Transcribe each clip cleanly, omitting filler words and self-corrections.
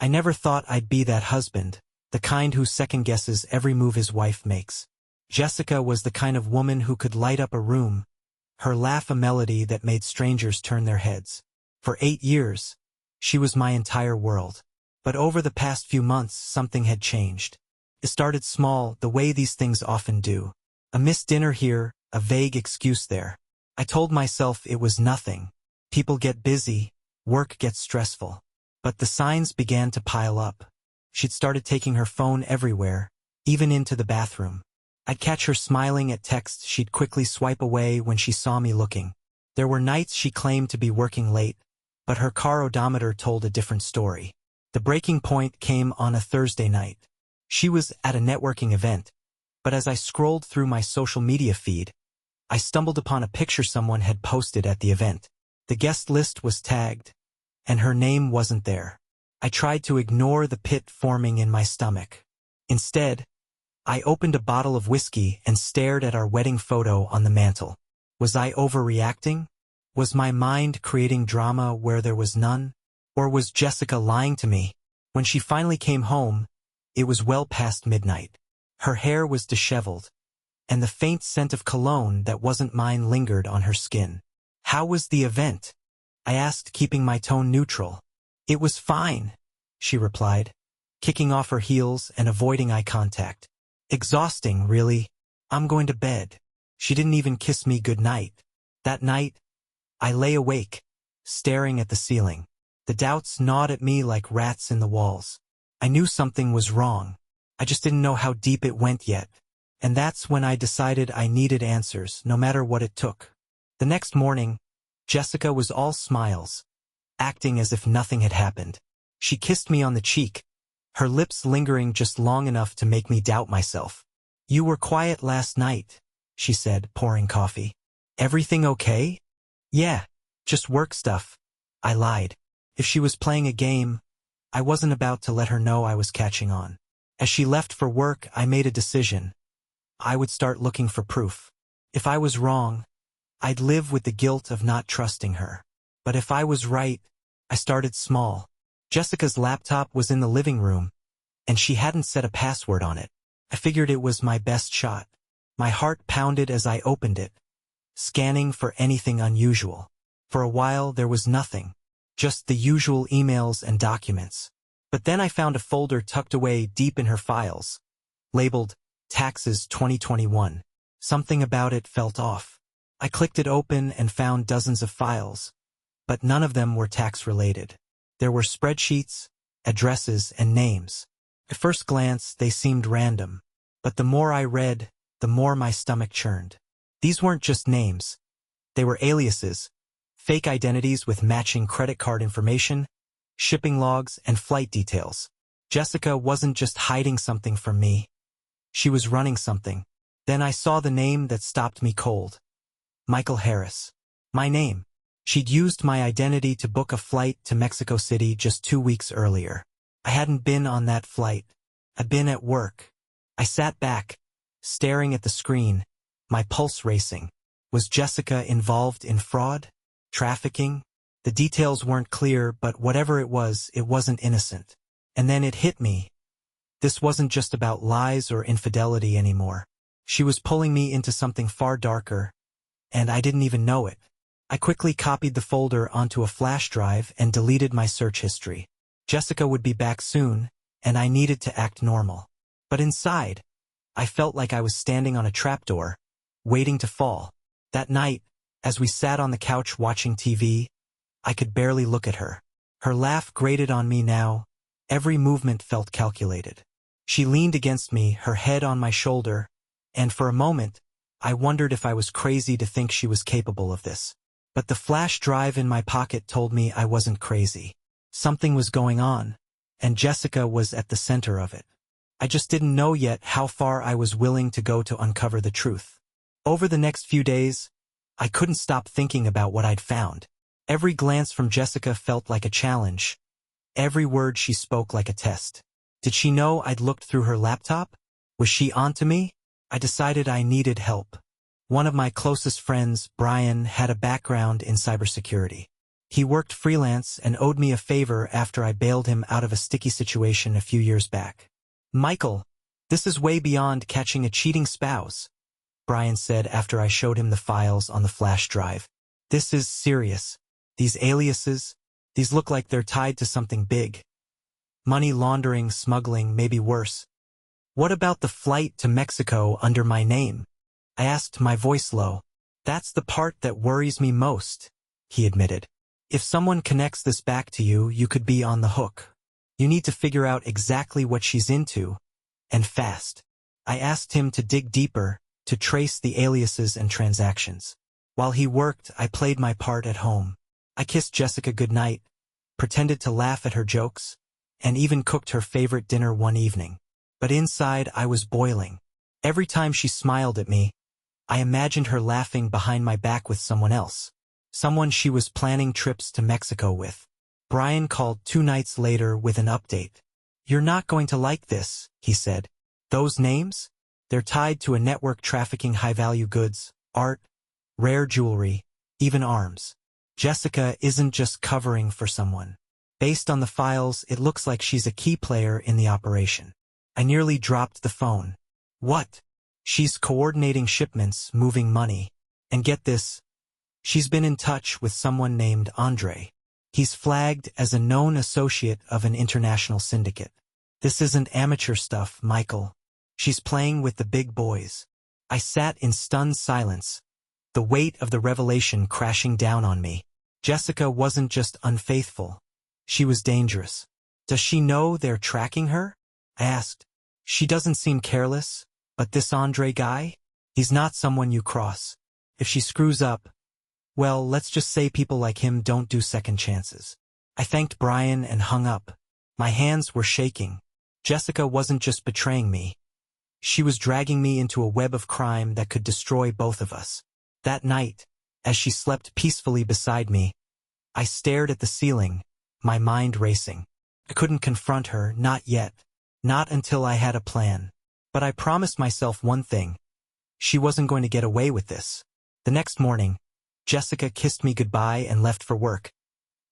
I never thought I'd be that husband, the kind who second-guesses every move his wife makes. Jessica was the kind of woman who could light up a room, her laugh a melody that made strangers turn their heads. For 8 years, she was my entire world. But over the past few months, something had changed. It started small, the way these things often do. A missed dinner here, a vague excuse there. I told myself it was nothing. People get busy, work gets stressful. But the signs began to pile up. She'd started taking her phone everywhere, even into the bathroom. I'd catch her smiling at texts she'd quickly swipe away when she saw me looking. There were nights she claimed to be working late, but her car odometer told a different story. The breaking point came on a Thursday night. She was at a networking event, but as I scrolled through my social media feed, I stumbled upon a picture someone had posted at the event. The guest list was tagged, and her name wasn't there. I tried to ignore the pit forming in my stomach. Instead, I opened a bottle of whiskey and stared at our wedding photo on the mantel. Was I overreacting? Was my mind creating drama where there was none? Or was Jessica lying to me? When she finally came home, it was well past midnight. Her hair was disheveled, and the faint scent of cologne that wasn't mine lingered on her skin. How was the event? I asked, keeping my tone neutral. It was fine, she replied, kicking off her heels and avoiding eye contact. Exhausting, really. I'm going to bed. She didn't even kiss me goodnight. That night, I lay awake, staring at the ceiling. The doubts gnawed at me like rats in the walls. I knew something was wrong. I just didn't know how deep it went yet. And that's when I decided I needed answers, no matter what it took. The next morning, Jessica was all smiles, acting as if nothing had happened. She kissed me on the cheek, her lips lingering just long enough to make me doubt myself. "You were quiet last night," she said, pouring coffee. "Everything okay?" "Yeah, just work stuff," I lied. If she was playing a game, I wasn't about to let her know I was catching on. As she left for work, I made a decision. I would start looking for proof. If I was wrong, I'd live with the guilt of not trusting her. But if I was right, I started small. Jessica's laptop was in the living room, and she hadn't set a password on it. I figured it was my best shot. My heart pounded as I opened it, scanning for anything unusual. For a while, there was nothing, just the usual emails and documents. But then I found a folder tucked away deep in her files, labeled Taxes 2021. Something about it felt off. I clicked it open and found dozens of files, but none of them were tax-related. There were spreadsheets, addresses, and names. At first glance, they seemed random, but the more I read, the more my stomach churned. These weren't just names. They were aliases, fake identities with matching credit card information, shipping logs, and flight details. Jessica wasn't just hiding something from me. She was running something. Then I saw the name that stopped me cold. Michael Harris. My name. She'd used my identity to book a flight to Mexico City just 2 weeks earlier. I hadn't been on that flight. I'd been at work. I sat back, staring at the screen, my pulse racing. Was Jessica involved in fraud? Trafficking? The details weren't clear, but whatever it wasn't innocent. And then it hit me. This wasn't just about lies or infidelity anymore. She was pulling me into something far darker, and I didn't even know it. I quickly copied the folder onto a flash drive and deleted my search history. Jessica would be back soon, and I needed to act normal. But inside, I felt like I was standing on a trapdoor, waiting to fall. That night, as we sat on the couch watching TV, I could barely look at her. Her laugh grated on me now. Every movement felt calculated. She leaned against me, her head on my shoulder, and for a moment, I wondered if I was crazy to think she was capable of this. But the flash drive in my pocket told me I wasn't crazy. Something was going on, and Jessica was at the center of it. I just didn't know yet how far I was willing to go to uncover the truth. Over the next few days, I couldn't stop thinking about what I'd found. Every glance from Jessica felt like a challenge. Every word she spoke like a test. Did she know I'd looked through her laptop? Was she onto me? I decided I needed help. One of my closest friends, Brian, had a background in cybersecurity. He worked freelance and owed me a favor after I bailed him out of a sticky situation a few years back. Michael, this is way beyond catching a cheating spouse, Brian said after I showed him the files on the flash drive. This is serious. These aliases, these look like they're tied to something big. Money laundering, smuggling, maybe worse. What about the flight to Mexico under my name? I asked, my voice low. That's the part that worries me most, he admitted. If someone connects this back to you, you could be on the hook. You need to figure out exactly what she's into, and fast. I asked him to dig deeper, to trace the aliases and transactions. While he worked, I played my part at home. I kissed Jessica goodnight, pretended to laugh at her jokes, and even cooked her favorite dinner one evening. But inside, I was boiling. Every time she smiled at me, I imagined her laughing behind my back with someone else. Someone she was planning trips to Mexico with. Brian called 2 nights later with an update. You're not going to like this, he said. Those names? They're tied to a network trafficking high-value goods, art, rare jewelry, even arms. Jessica isn't just covering for someone. Based on the files, it looks like she's a key player in the operation. I nearly dropped the phone. What? She's coordinating shipments, moving money. And get this, she's been in touch with someone named Andre. He's flagged as a known associate of an international syndicate. This isn't amateur stuff, Michael. She's playing with the big boys. I sat in stunned silence, the weight of the revelation crashing down on me. Jessica wasn't just unfaithful. She was dangerous. Does she know they're tracking her? I asked. She doesn't seem careless, but this Andre guy? He's not someone you cross. If she screws up, well, let's just say people like him don't do second chances. I thanked Brian and hung up. My hands were shaking. Jessica wasn't just betraying me. She was dragging me into a web of crime that could destroy both of us. That night, as she slept peacefully beside me, I stared at the ceiling, my mind racing. I couldn't confront her, not yet. Not until I had a plan. But I promised myself one thing. She wasn't going to get away with this. The next morning, Jessica kissed me goodbye and left for work,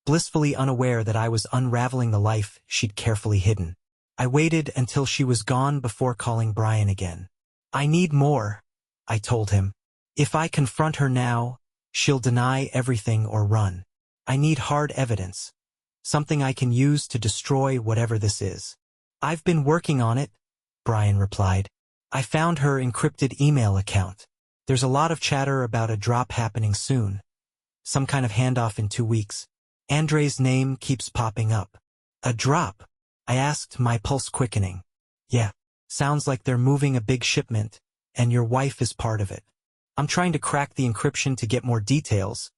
blissfully unaware that I was unraveling the life she'd carefully hidden. I waited until she was gone before calling Brian again. I need more, I told him. If I confront her now, she'll deny everything or run. I need hard evidence, something I can use to destroy whatever this is. I've been working on it, Brian replied. I found her encrypted email account. There's a lot of chatter about a drop happening soon. Some kind of handoff in 2 weeks. Andre's name keeps popping up. A drop? I asked, my pulse quickening. Yeah, sounds like they're moving a big shipment, and your wife is part of it. I'm trying to crack the encryption to get more details,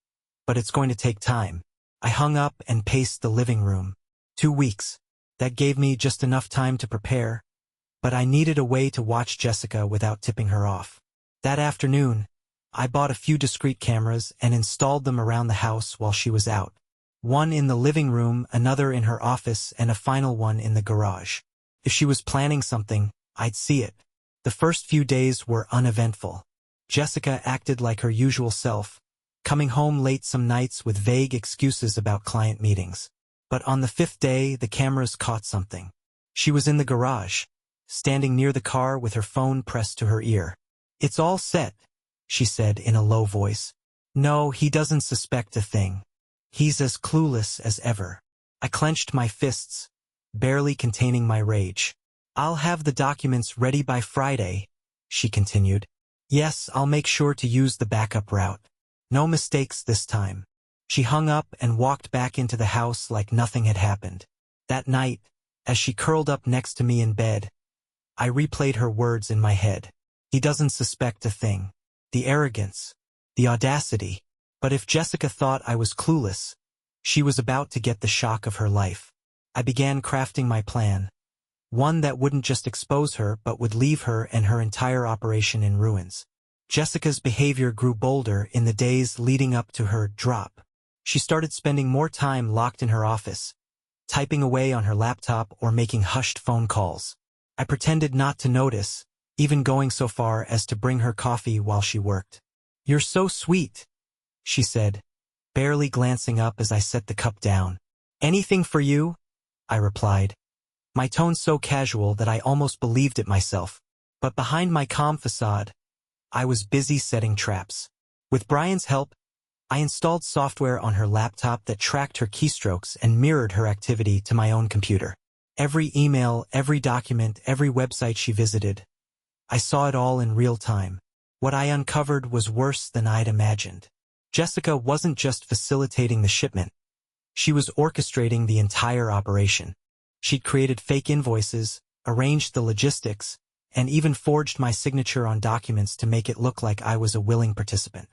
but it's going to take time. I hung up and paced the living room. 2 weeks. That gave me just enough time to prepare, but I needed a way to watch Jessica without tipping her off. That afternoon, I bought a few discrete cameras and installed them around the house while she was out. One in the living room, another in her office, and a final one in the garage. If she was planning something, I'd see it. The first few days were uneventful. Jessica acted like her usual self, coming home late some nights with vague excuses about client meetings. But on the 5th day, the cameras caught something. She was in the garage, standing near the car with her phone pressed to her ear. It's all set, she said in a low voice. No, he doesn't suspect a thing. He's as clueless as ever. I clenched my fists, barely containing my rage. I'll have the documents ready by Friday, she continued. Yes, I'll make sure to use the backup route. No mistakes this time. She hung up and walked back into the house like nothing had happened. That night, as she curled up next to me in bed, I replayed her words in my head. He doesn't suspect a thing. The arrogance. The audacity. But if Jessica thought I was clueless, she was about to get the shock of her life. I began crafting my plan. One that wouldn't just expose her but would leave her and her entire operation in ruins. Jessica's behavior grew bolder in the days leading up to her drop. She started spending more time locked in her office, typing away on her laptop or making hushed phone calls. I pretended not to notice, even going so far as to bring her coffee while she worked. You're so sweet, she said, barely glancing up as I set the cup down. "Anything for you?" I replied, my tone so casual that I almost believed it myself. But behind my calm facade, I was busy setting traps. With Brian's help, I installed software on her laptop that tracked her keystrokes and mirrored her activity to my own computer. Every email, every document, every website she visited, I saw it all in real time. What I uncovered was worse than I'd imagined. Jessica wasn't just facilitating the shipment. She was orchestrating the entire operation. She'd created fake invoices, arranged the logistics, and even forged my signature on documents to make it look like I was a willing participant.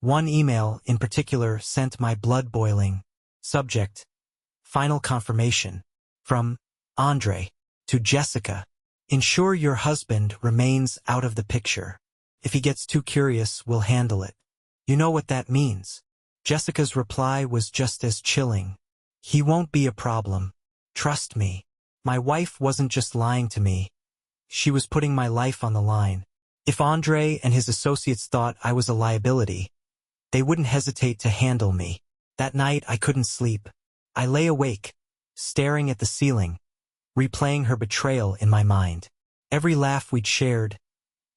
One email, in particular, sent my blood boiling. Subject: Final confirmation. From Andre to Jessica. Ensure your husband remains out of the picture. If he gets too curious, we'll handle it. You know what that means. Jessica's reply was just as chilling. He won't be a problem. Trust me. My wife wasn't just lying to me. She was putting my life on the line. If Andre and his associates thought I was a liability, they wouldn't hesitate to handle me. That night I couldn't sleep. I lay awake, staring at the ceiling, replaying her betrayal in my mind. Every laugh we'd shared,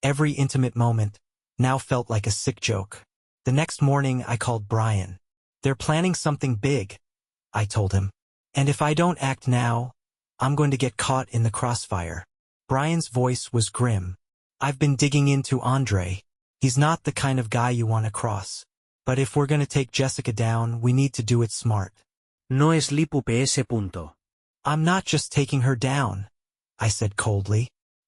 every intimate moment, now felt like a sick joke. The next morning I called Brian. "They're planning something big," I told him. "And if I don't act now, I'm going to get caught in the crossfire." Brian's voice was grim. "I've been digging into Andre. He's not the kind of guy you want to cross. But if we're going to take Jessica down, we need to do it smart." No es lípupe ese punto. "I'm not just taking her down," I said coldly.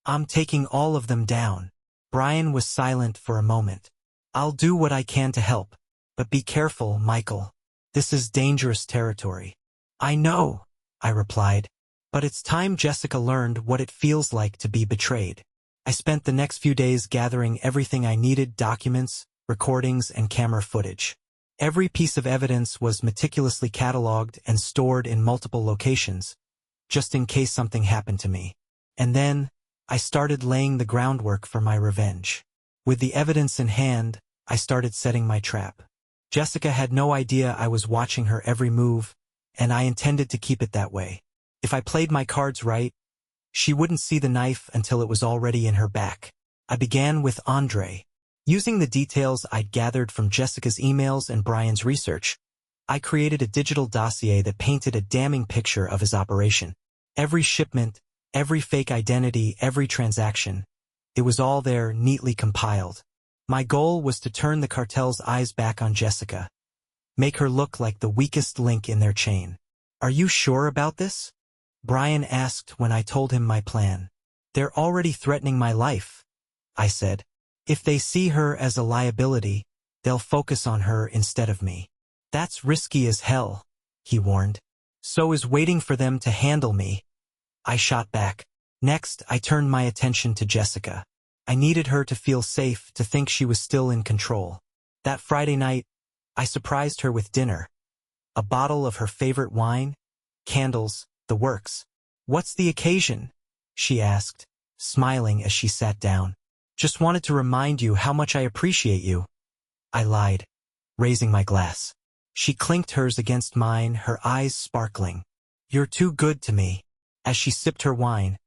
"I'm taking all of them down." Brian was silent for a moment. "I'll do what I can to help. But be careful, Michael. This is dangerous territory." "I know," I replied. "But it's time Jessica learned what it feels like to be betrayed." I spent the next few days gathering everything I needed: documents, recordings, and camera footage. Every piece of evidence was meticulously cataloged and stored in multiple locations, just in case something happened to me. And then, I started laying the groundwork for my revenge. With the evidence in hand, I started setting my trap. Jessica had no idea I was watching her every move, and I intended to keep it that way. If I played my cards right, she wouldn't see the knife until it was already in her back. I began with Andre. Using the details I'd gathered from Jessica's emails and Brian's research, I created a digital dossier that painted a damning picture of his operation. Every shipment, every fake identity, every transaction, it was all there, neatly compiled. My goal was to turn the cartel's eyes back on Jessica, make her look like the weakest link in their chain. "Are you sure about this?" Brian asked when I told him my plan. "They're already threatening my life," I said. "If they see her as a liability, they'll focus on her instead of me." "That's risky as hell," he warned. "So is waiting for them to handle me," I shot back. Next, I turned my attention to Jessica. I needed her to feel safe, to think she was still in control. That Friday night, I surprised her with dinner. A bottle of her favorite wine, candles, the works. "What's the occasion?" she asked, smiling as she sat down. "Just wanted to remind you how much I appreciate you," I lied, raising my glass. She clinked hers against mine, her eyes sparkling. "You're too good to me." As she sipped her wine,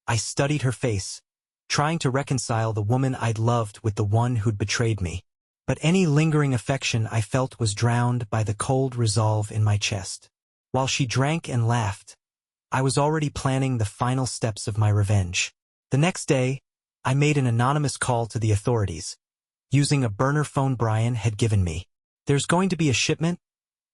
I studied her face, trying to reconcile the woman I'd loved with the one who'd betrayed me. But any lingering affection I felt was drowned by the cold resolve in my chest. While she drank and laughed, I was already planning the final steps of my revenge. The next day, I made an anonymous call to the authorities, using a burner phone Brian had given me. "There's going to be a shipment,"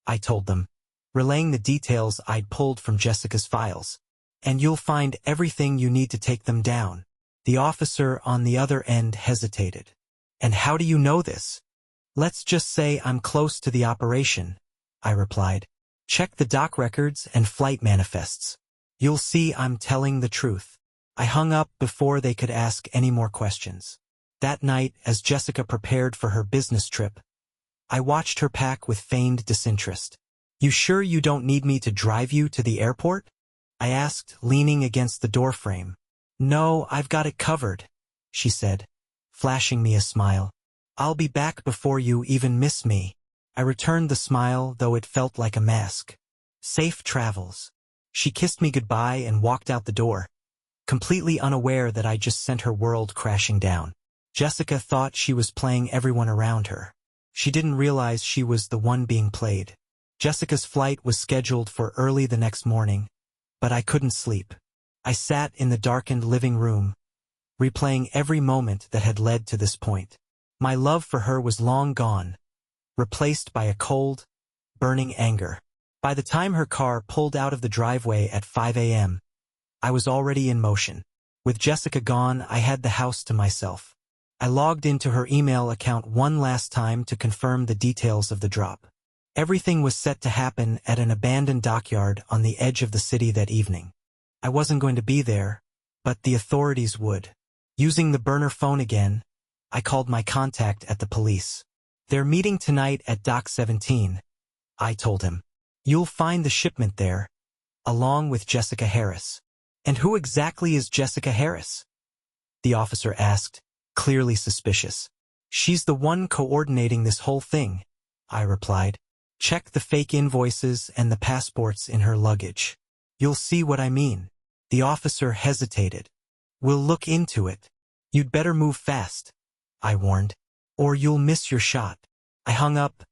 I told them, relaying the details I'd pulled from Jessica's files. "And you'll find everything you need to take them down." The officer on the other end hesitated. "And how do you know this?" "Let's just say I'm close to the operation," I replied. "Check the dock records and flight manifests. You'll see I'm telling the truth." I hung up before they could ask any more questions. That night, as Jessica prepared for her business trip, I watched her pack with feigned disinterest. "You sure you don't need me to drive you to the airport?" I asked, leaning against the doorframe. "No, I've got it covered," she said, flashing me a smile. "I'll be back before you even miss me." I returned the smile, though it felt like a mask. Safe travels. She kissed me goodbye and walked out the door, completely unaware that I just sent her world crashing down. Jessica thought she was playing everyone around her. She didn't realize she was the one being played. Jessica's flight was scheduled for early the next morning, but I couldn't sleep. I sat in the darkened living room, replaying every moment that had led to this point. My love for her was long gone, replaced by a cold, burning anger. By the time her car pulled out of the driveway at 5 a.m., I was already in motion. With Jessica gone, I had the house to myself. I logged into her email account one last time to confirm the details of the drop. Everything was set to happen at an abandoned dockyard on the edge of the city that evening. I wasn't going to be there, but the authorities would. Using the burner phone again, I called my contact at the police. "They're meeting tonight at Dock 17, I told him. "You'll find the shipment there, along with Jessica Harris." "And who exactly is Jessica Harris?" the officer asked, clearly suspicious. "She's the one coordinating this whole thing," I replied. "Check the fake invoices and the passports in her luggage. You'll see what I mean." The officer hesitated. "We'll look into it. You'd better move fast," I warned, "or you'll miss your shot." I hung up,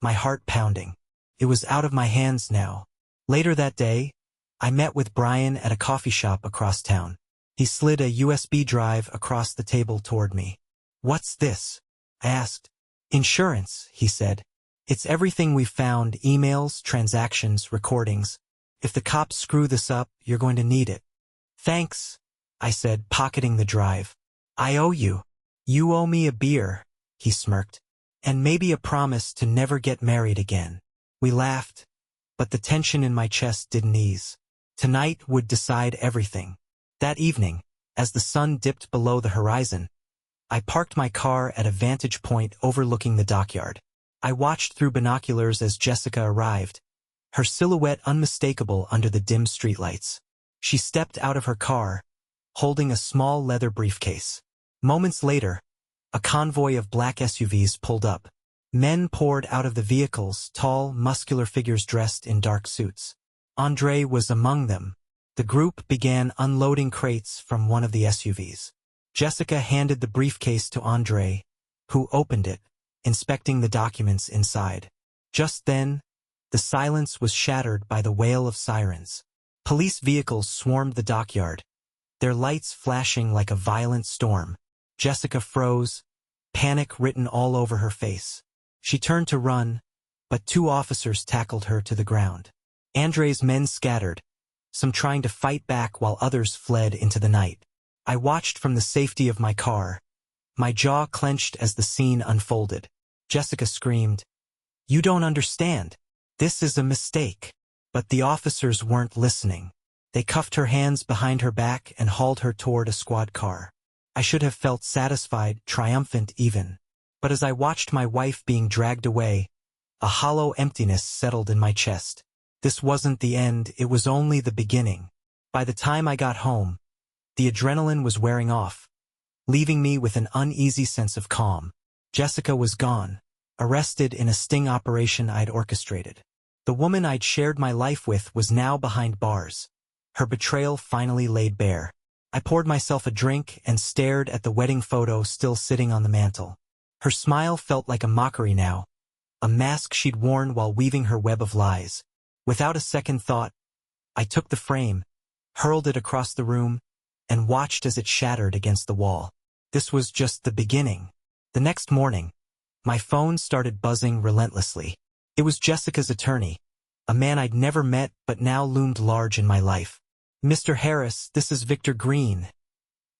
my heart pounding. It was out of my hands now. Later that day, I met with Brian at a coffee shop across town. He slid a USB drive across the table toward me. "What's this?" I asked. "Insurance," he said. "It's everything we've found, emails, transactions, recordings. If the cops screw this up, you're going to need it." "Thanks," I said, pocketing the drive. "I owe you." "You owe me a beer," he smirked. "And maybe a promise to never get married again." We laughed, but the tension in my chest didn't ease. Tonight would decide everything. That evening, as the sun dipped below the horizon, I parked my car at a vantage point overlooking the dockyard. I watched through binoculars as Jessica arrived, her silhouette unmistakable under the dim streetlights. She stepped out of her car, holding a small leather briefcase. Moments later, a convoy of black SUVs pulled up. Men poured out of the vehicles, tall, muscular figures dressed in dark suits. Andre was among them. The group began unloading crates from one of the SUVs. Jessica handed the briefcase to Andre, who opened it, inspecting the documents inside. Just then, the silence was shattered by the wail of sirens. Police vehicles swarmed the dockyard, their lights flashing like a violent storm. Jessica froze, panic written all over her face. She turned to run, but two officers tackled her to the ground. Andre's men scattered, some trying to fight back while others fled into the night. I watched from the safety of my car, my jaw clenched as the scene unfolded. Jessica screamed, "You don't understand. This is a mistake." But the officers weren't listening. They cuffed her hands behind her back and hauled her toward a squad car. I should have felt satisfied, triumphant even. But as I watched my wife being dragged away, a hollow emptiness settled in my chest. This wasn't the end, it was only the beginning. By the time I got home, the adrenaline was wearing off, leaving me with an uneasy sense of calm. Jessica was gone, arrested in a sting operation I'd orchestrated. The woman I'd shared my life with was now behind bars. Her betrayal finally laid bare. I poured myself a drink and stared at the wedding photo still sitting on the mantel. Her smile felt like a mockery now, a mask she'd worn while weaving her web of lies. Without a second thought, I took the frame, hurled it across the room, and watched as it shattered against the wall. This was just the beginning. The next morning, my phone started buzzing relentlessly. It was Jessica's attorney, a man I'd never met but now loomed large in my life. "Mr. Harris, this is Victor Green,"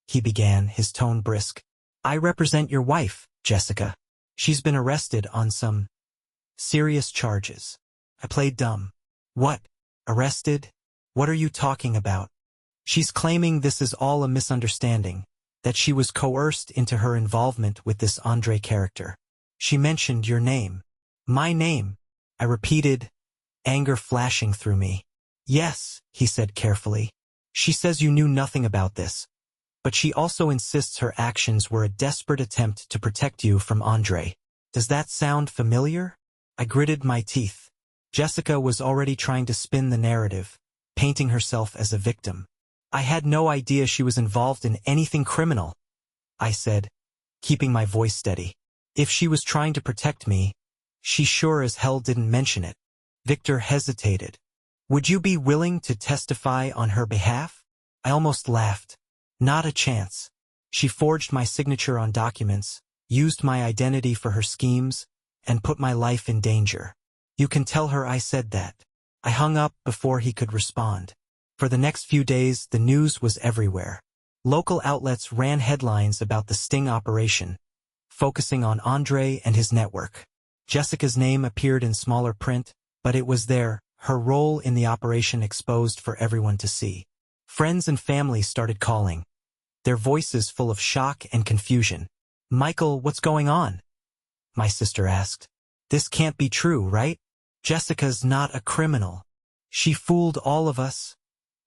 he began, his tone brisk. "I represent your wife, Jessica. She's been arrested on some serious charges." I played dumb. "What? Arrested? What are you talking about?" "She's claiming this is all a misunderstanding, that she was coerced into her involvement with this Andre character. She mentioned your name." "My name?" I repeated, anger flashing through me. "Yes," he said carefully. "She says you knew nothing about this, but she also insists her actions were a desperate attempt to protect you from Andre. Does that sound familiar?" I gritted my teeth. Jessica was already trying to spin the narrative, painting herself as a victim. I had no idea she was involved in anything criminal, I said, keeping my voice steady. If she was trying to protect me, she sure as hell didn't mention it. Victor hesitated. Would you be willing to testify on her behalf? I almost laughed. Not a chance. She forged my signature on documents, used my identity for her schemes, and put my life in danger. You can tell her I said that. I hung up before he could respond. For the next few days, the news was everywhere. Local outlets ran headlines about the sting operation, focusing on Andre and his network. Jessica's name appeared in smaller print, but it was there, her role in the operation exposed for everyone to see. Friends and family started calling, their voices full of shock and confusion. Michael, what's going on? My sister asked. This can't be true, right? Jessica's not a criminal. She fooled all of us,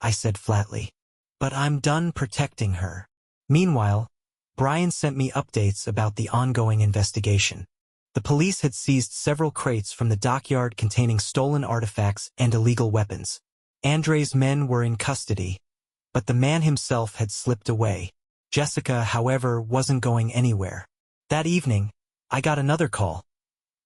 I said flatly. But I'm done protecting her. Meanwhile, Brian sent me updates about the ongoing investigation. The police had seized several crates from the dockyard containing stolen artifacts and illegal weapons. Andre's men were in custody, but the man himself had slipped away. Jessica, however, wasn't going anywhere. That evening, I got another call,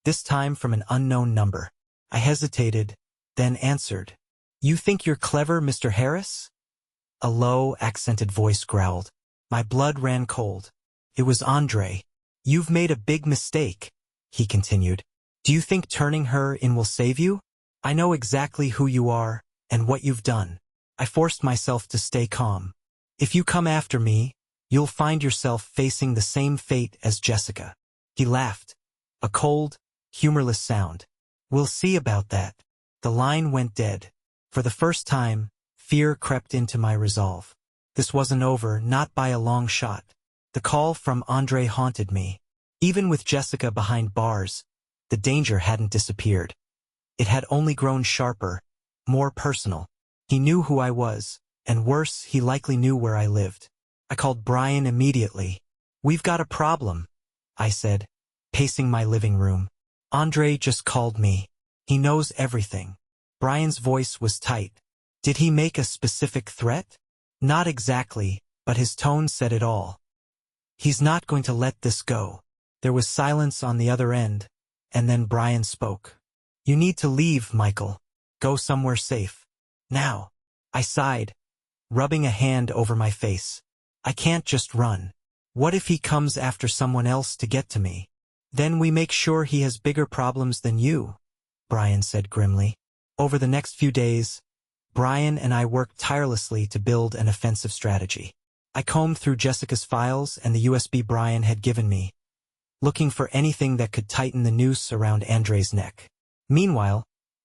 this time from an unknown number. I hesitated, then answered. You think you're clever, Mr. Harris? A low, accented voice growled. My blood ran cold. It was Andre. You've made a big mistake, he continued. Do you think turning her in will save you? I know exactly who you are and what you've done. I forced myself to stay calm. If you come after me, you'll find yourself facing the same fate as Jessica. He laughed, a cold, humorless sound. We'll see about that. The line went dead. For the first time, fear crept into my resolve. This wasn't over, not by a long shot. The call from Andre haunted me. Even with Jessica behind bars, the danger hadn't disappeared. It had only grown sharper, more personal. He knew who I was, and worse, he likely knew where I lived. I called Brian immediately. We've got a problem, I said, pacing my living room. Andre just called me. He knows everything. Brian's voice was tight. Did he make a specific threat? Not exactly, but his tone said it all. He's not going to let this go. There was silence on the other end, and then Brian spoke. You need to leave, Michael. Go somewhere safe. Now. I sighed, rubbing a hand over my face. I can't just run. What if he comes after someone else to get to me? Then we make sure he has bigger problems than you, Brian said grimly. Over the next few days, Brian and I worked tirelessly to build an offensive strategy. I combed through Jessica's files and the USB Brian had given me, looking for anything that could tighten the noose around Andre's neck. Meanwhile,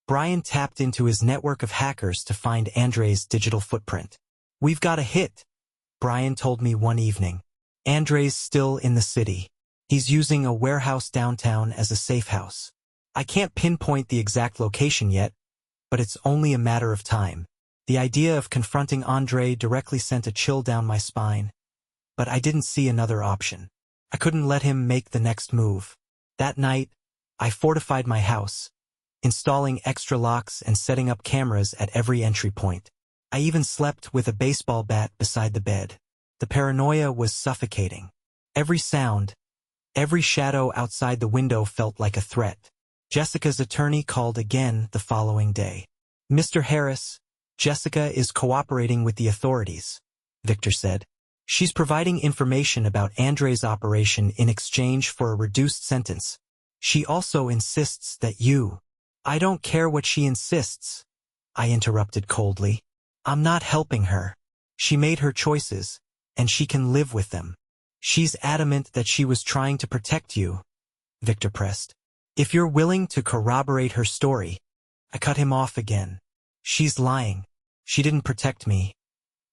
Brian tapped into his network of hackers to find Andre's digital footprint. We've got a hit, Brian told me one evening. Andre's still in the city. He's using a warehouse downtown as a safe house. I can't pinpoint the exact location yet, but it's only a matter of time. The idea of confronting Andre directly sent a chill down my spine, but I didn't see another option. I couldn't let him make the next move. That night, I fortified my house, installing extra locks and setting up cameras at every entry point. I even slept with a baseball bat beside the bed. The paranoia was suffocating. Every sound, every shadow outside the window felt like a threat. Jessica's attorney called again the following day. Mr. Harris, Jessica is cooperating with the authorities, Victor said. She's providing information about Andre's operation in exchange for a reduced sentence. She also insists that you... I don't care what she insists, I interrupted coldly. I'm not helping her. She made her choices, and she can live with them. She's adamant that she was trying to protect you, Victor pressed. If you're willing to corroborate her story... I cut him off again. She's lying. She didn't protect me.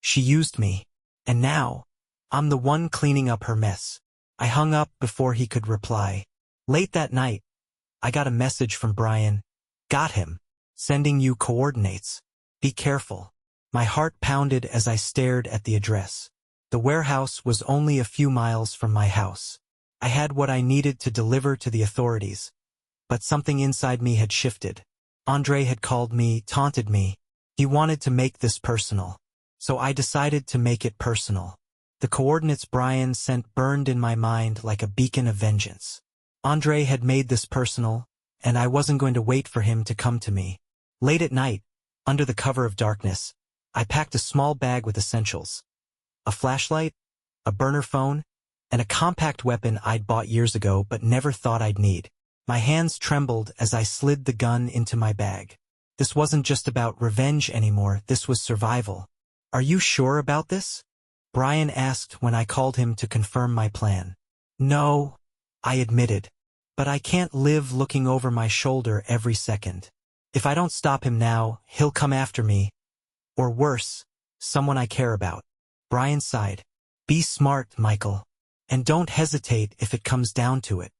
She used me. And now, I'm the one cleaning up her mess. I hung up before he could reply. Late that night, I got a message from Brian. Got him. Sending you coordinates. Be careful. My heart pounded as I stared at the address. The warehouse was only a few miles from my house. I had what I needed to deliver to the authorities, but something inside me had shifted. Andre had called me, taunted me. He wanted to make this personal. So I decided to make it personal. The coordinates Brian sent burned in my mind like a beacon of vengeance. Andre had made this personal, and I wasn't going to wait for him to come to me. Late at night, under the cover of darkness, I packed a small bag with essentials. A flashlight, a burner phone, and a compact weapon I'd bought years ago but never thought I'd need. My hands trembled as I slid the gun into my bag. This wasn't just about revenge anymore, this was survival. "Are you sure about this?" Brian asked when I called him to confirm my plan. "No," I admitted, "but I can't live looking over my shoulder every second. If I don't stop him now, he'll come after me. Or worse, someone I care about." Brian sighed. "Be smart, Michael. And don't hesitate if it comes down to it."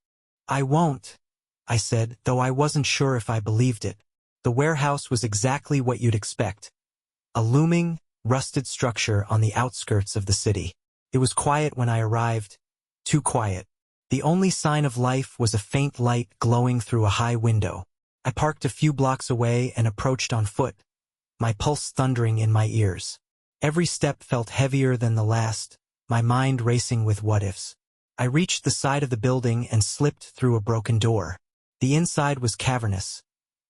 "I won't," I said, though I wasn't sure if I believed it. The warehouse was exactly what you'd expect. A looming, rusted structure on the outskirts of the city. It was quiet when I arrived. Too quiet. The only sign of life was a faint light glowing through a high window. I parked a few blocks away and approached on foot, my pulse thundering in my ears. Every step felt heavier than the last, my mind racing with what-ifs. I reached the side of the building and slipped through a broken door. The inside was cavernous,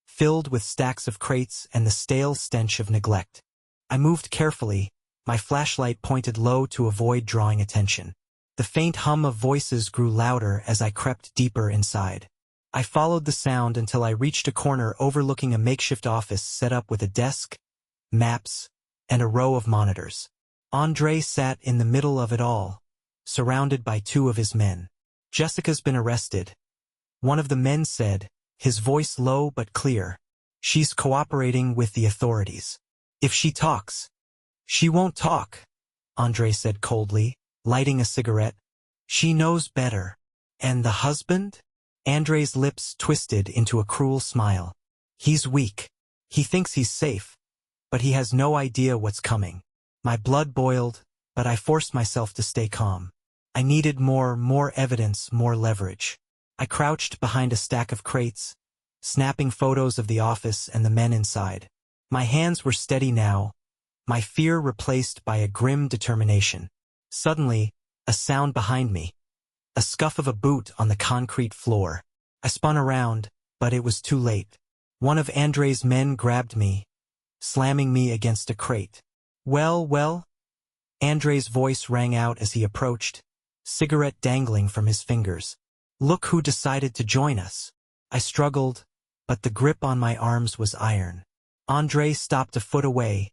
filled with stacks of crates and the stale stench of neglect. I moved carefully, my flashlight pointed low to avoid drawing attention. The faint hum of voices grew louder as I crept deeper inside. I followed the sound until I reached a corner overlooking a makeshift office set up with a desk, maps, and a row of monitors. Andre sat in the middle of it all, surrounded by two of his men. "Jessica's been arrested," one of the men said, his voice low but clear. "She's cooperating with the authorities. If she talks." "She won't talk," Andre said coldly, lighting a cigarette. "She knows better." "And the husband?" Andre's lips twisted into a cruel smile. "He's weak. He thinks he's safe, but he has no idea what's coming." My blood boiled, but I forced myself to stay calm. I needed more evidence, more leverage. I crouched behind a stack of crates, snapping photos of the office and the men inside. My hands were steady now, my fear replaced by a grim determination. Suddenly, a sound behind me. A scuff of a boot on the concrete floor. I spun around, but it was too late. One of Andre's men grabbed me, slamming me against a crate. Well, Andre's voice rang out as he approached, cigarette dangling from his fingers. "Look who decided to join us." I struggled, but the grip on my arms was iron. Andre stopped a foot away,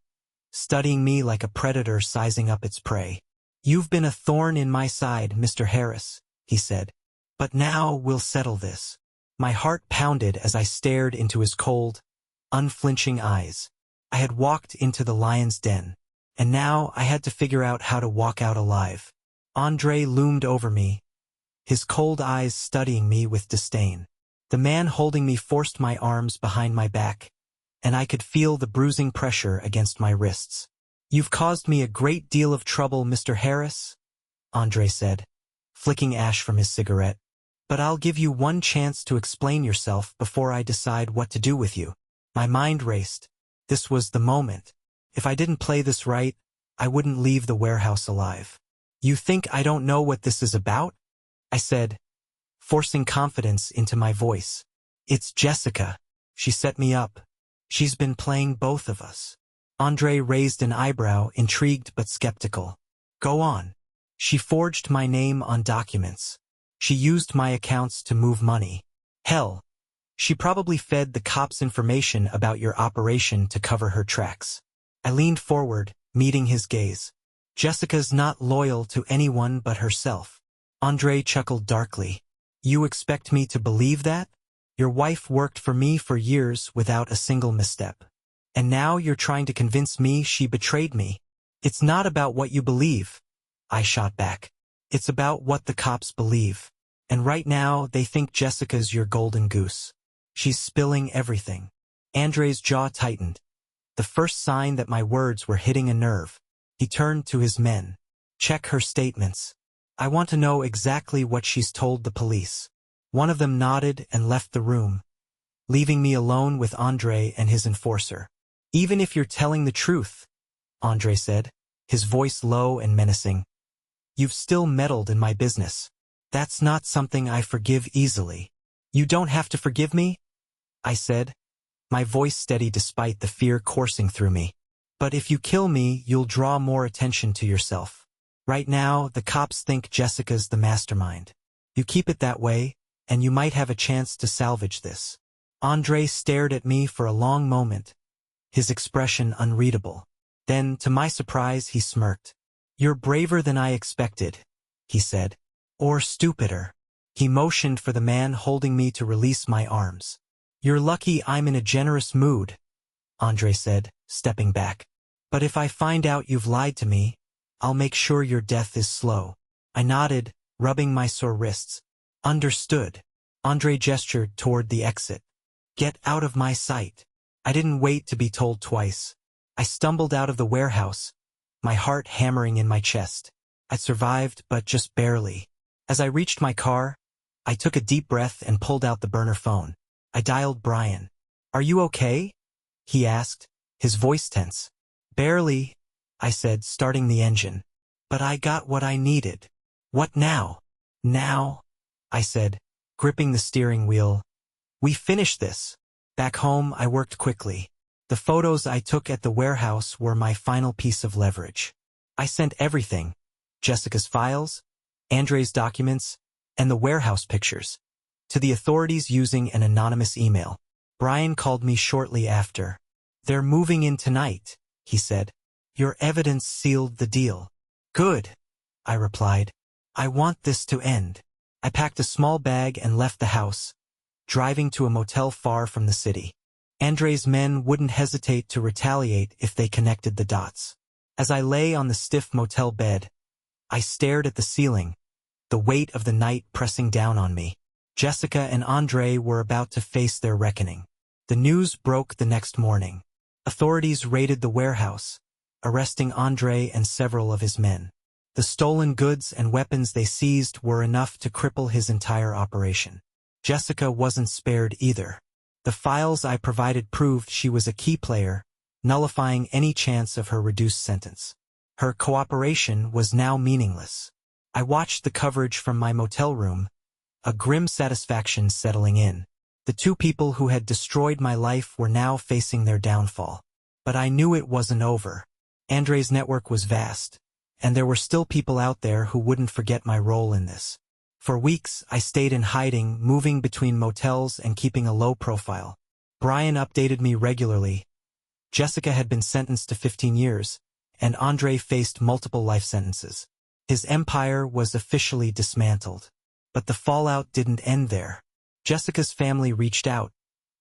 studying me like a predator sizing up its prey. "You've been a thorn in my side, Mr. Harris," he said. "But now we'll settle this." My heart pounded as I stared into his cold, unflinching eyes. I had walked into the lion's den, and now I had to figure out how to walk out alive. Andre loomed over me, his cold eyes studying me with disdain. The man holding me forced my arms behind my back, and I could feel the bruising pressure against my wrists. "You've caused me a great deal of trouble, Mr. Harris," Andre said, flicking ash from his cigarette. "But I'll give you one chance to explain yourself before I decide what to do with you." My mind raced. This was the moment. If I didn't play this right, I wouldn't leave the warehouse alive. "You think I don't know what this is about?" I said, forcing confidence into my voice. "It's Jessica. She set me up. She's been playing both of us." Andre raised an eyebrow, intrigued but skeptical. "Go on." "She forged my name on documents. She used my accounts to move money. Hell, she probably fed the cops information about your operation to cover her tracks." I leaned forward, meeting his gaze. "Jessica's not loyal to anyone but herself." Andre chuckled darkly. "You expect me to believe that? Your wife worked for me for years without a single misstep. And now you're trying to convince me she betrayed me. It's not about what you believe," I shot back. "It's about what the cops believe. And right now they think Jessica's your golden goose. She's spilling everything." Andre's jaw tightened, the first sign that my words were hitting a nerve. He turned to his men. "Check her statements. I want to know exactly what she's told the police." One of them nodded and left the room, leaving me alone with Andre and his enforcer. "Even if you're telling the truth," Andre said, his voice low and menacing, "you've still meddled in my business. That's not something I forgive easily." "You don't have to forgive me," I said, my voice steady despite the fear coursing through me. "But if you kill me, you'll draw more attention to yourself. Right now, the cops think Jessica's the mastermind. You keep it that way, and you might have a chance to salvage this." Andre stared at me for a long moment, his expression unreadable. Then, to my surprise, he smirked. "You're braver than I expected," he said. "Or stupider." He motioned for the man holding me to release my arms. "You're lucky I'm in a generous mood," Andre said, stepping back. "But if I find out you've lied to me, I'll make sure your death is slow." I nodded, rubbing my sore wrists. "Understood." Andre gestured toward the exit. "Get out of my sight." I didn't wait to be told twice. I stumbled out of the warehouse, my heart hammering in my chest. I'd survived, but just barely. As I reached my car, I took a deep breath and pulled out the burner phone. I dialed Brian. "Are you okay?" he asked, his voice tense. "Barely," I said, starting the engine. "But I got what I needed." "What now?" "Now," I said, gripping the steering wheel. "We finished this." Back home, I worked quickly. The photos I took at the warehouse were my final piece of leverage. I sent everything: Jessica's files, Andre's documents, and the warehouse pictures, to the authorities using an anonymous email. Brian called me shortly after. "They're moving in tonight," he said. "Your evidence sealed the deal." "Good," I replied. "I want this to end." I packed a small bag and left the house, driving to a motel far from the city. Andre's men wouldn't hesitate to retaliate if they connected the dots. As I lay on the stiff motel bed, I stared at the ceiling, the weight of the night pressing down on me. Jessica and Andre were about to face their reckoning. The news broke the next morning. Authorities raided the warehouse, arresting Andre and several of his men. The stolen goods and weapons they seized were enough to cripple his entire operation. Jessica wasn't spared either. The files I provided proved she was a key player, nullifying any chance of her reduced sentence. Her cooperation was now meaningless. I watched the coverage from my motel room, a grim satisfaction settling in. The two people who had destroyed my life were now facing their downfall. But I knew it wasn't over. Andre's network was vast, and there were still people out there who wouldn't forget my role in this. For weeks, I stayed in hiding, moving between motels and keeping a low profile. Brian updated me regularly. Jessica had been sentenced to 15 years, and Andre faced multiple life sentences. His empire was officially dismantled. But the fallout didn't end there. Jessica's family reached out,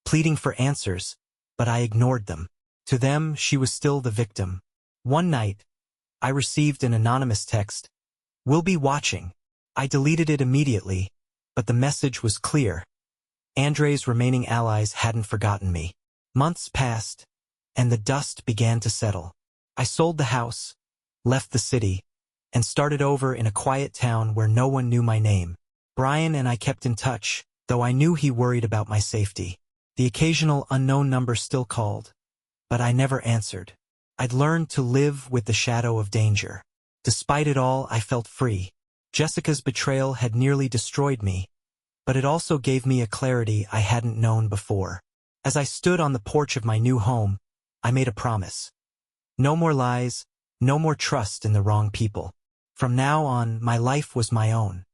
pleading for answers, but I ignored them. To them, she was still the victim. One night, I received an anonymous text. "We'll be watching." I deleted it immediately, but the message was clear. Andre's remaining allies hadn't forgotten me. Months passed, and the dust began to settle. I sold the house, left the city, and started over in a quiet town where no one knew my name. Brian and I kept in touch, though I knew he worried about my safety. The occasional unknown number still called, but I never answered. I'd learned to live with the shadow of danger. Despite it all, I felt free. Jessica's betrayal had nearly destroyed me, but it also gave me a clarity I hadn't known before. As I stood on the porch of my new home, I made a promise. No more lies, no more trust in the wrong people. From now on, my life was my own.